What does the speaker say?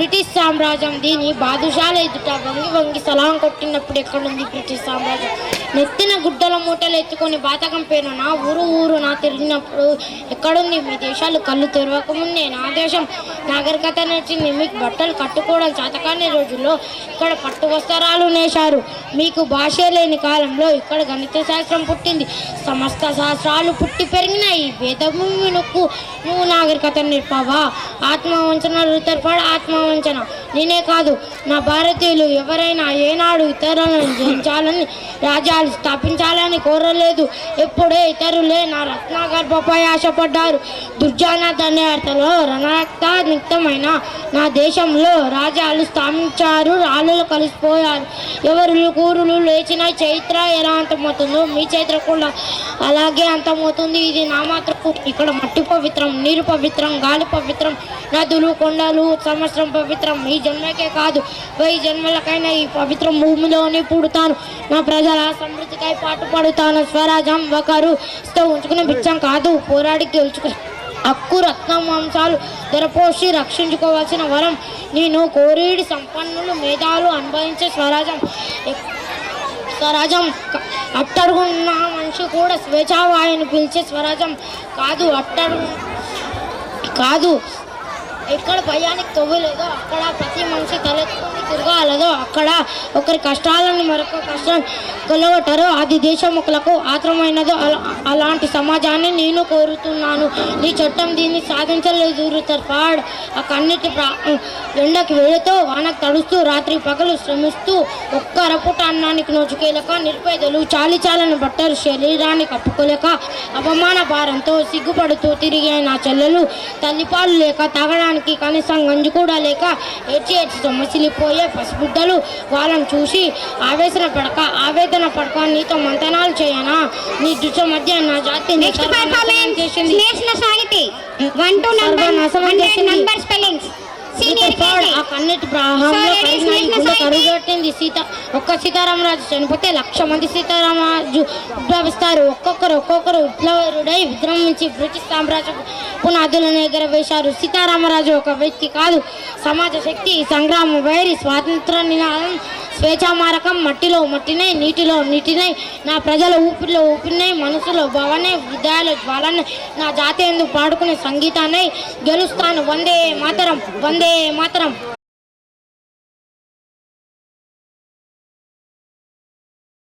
British సామ్రాజ్యం దీని బాదుషాల ఎదుట వంగి వంగి సలాం కొట్టినప్పుడు ఎక్కడుంది బ్రిటిష్ సామ్రాజ్యం? నెత్తిన గుడ్డల మూటలు ఎత్తుకొని బాతకం పేరు నా ఊరు నా తిరిగినప్పుడు ఎక్కడుంది మీ దేశాలు? కళ్ళు తెరవకముందే నా దేశం నాగరికత నచ్చింది. మీకు బట్టలు కట్టుకోవడం చేతకాని రోజుల్లో ఇక్కడ పట్టు వస్త్రాలు నేశారు. మీకు భాషే లేని కాలంలో ఇక్కడ గణిత శాస్త్రం పుట్టింది. సమస్త శాస్త్రాలు పుట్టి పెరిగినాయి. వేదభూమి నువ్వు నాగరికత నేర్పావా? ఆత్మవంచన రుతర్పాడు ఆత్మవంచన. నేనే కాదు నా భారతీయులు ఎవరైనా ఏనాడు ఇతరులను జయించాలని రాజ్యాలు స్థాపించాలని కోరలేదు. ఎప్పుడే ఇతరులే నా రత్నగర్భపై ఆశపడ్డారు. దుర్జాన దండయాత్రలో రణరక్తనిక్తమైన నా దేశంలో రాజ్యాలు స్థాపించారు. రాళ్ళు కలిసిపోయారు. ఎవరు కూరులు లేచిన చైత్ర ఎలా అంతమవుతుందో మీ చైత్ర కూడా అలాగే అంతమవుతుంది. ఇది నా మాత్రం. ఇక్కడ మట్టి పవిత్రం, నీరు పవిత్రం, గాలి పవిత్రం, నదులు కొండలు సంవత్సరం పవిత్రం. ఈ జన్మకే కాదు 1000 జన్మలకైనా ఈ పవిత్రం భూమిలోనే పుడతాను. నా ప్రజల సమృద్ధికై పాటుపడుతాను. స్వరాజ్యం ఒకరు ఉంచుకునే బిచ్చం కాదు, పోరాడి గెలుచుకునే హక్కు. రత్నం వంశాలు ధరపోసి రక్షించుకోవాల్సిన వరం. నేను కోరిడి సంపన్నులు మేధాలు అనుభవించే స్వరాజ్యం. స్వరాజ్యం అట్టడుగున్న మనిషి కూడా స్వేచ్ఛావాయుని పిలిచే స్వరాజ్యం కాదు. కాదు ఎక్కడ భయానికి తవ్వలేదో అక్కడ ప్రతి మనిషి తలెత్తుకొని తిరగాలదో అక్కడ ఒకరి కష్టాలను మరొక కష్టం కొలగొట్టరో అది దేశముఖులకు ఆత్రమైనదో అలాంటి సమాజాన్ని నేను కోరుతున్నాను. నీ చట్టం దీన్ని సాధించలేదు. రుతర్పాడ్ ఆ కన్నిటి ఎండకి వెళుతూ వానకు తడుస్తూ రాత్రి పగలు శ్రమిస్తూ ఒక్క రపుట అన్నానికి నోచుకోలేక నిరుపేదలు చాలిచాలని బట్టలు శరీరాన్ని కప్పుకోలేక అవమాన భారంతో సిగ్గుపడుతూ తిరిగే నా చెల్లెలు తల్లిపాలు లేక తాగడానికి కనీసం గంజి కూడా లేక ఏడ్చి సొమ్మసిలిపోయే పసిబిడ్డలు వాళ్ళని చూసి ఆవేదన పడక నీతో మంతనాలు చేయనా? నీ దుచ్చ మధ్య నా జాతి చేసింది. ఆ కన్నెటి ప్రవాహంలో కరుగట్టింది. సీతారామరాజు చనిపోతే 1,00,000 మంది సీతారామరాజు ఉద్భవిస్తారు. ఒక్కొక్కరు విప్లవరుడై విజృంభించి బ్రిటిష్ సామ్రాజ్య పునాదులను ఎగరవేశారు. సీతారామరాజు ఒక వ్యక్తి కాదు, సమాజ శక్తి, సంగ్రామ వైరి, స్వాతంత్ర నినాదం, స్వేచ్ఛామారకం. మట్టిలో మట్టినై, నీటిలో నీటినై, నా ప్రజల ఊపిరిలో ఊపిరినై, మనసులో భవనై, విద్యాలో జ్వాలనై, నా జాతి ఎందుకు పాడుకునే సంగీతాన్ని గెలుస్తాను. వందే మాతరం, వందే మాతరం.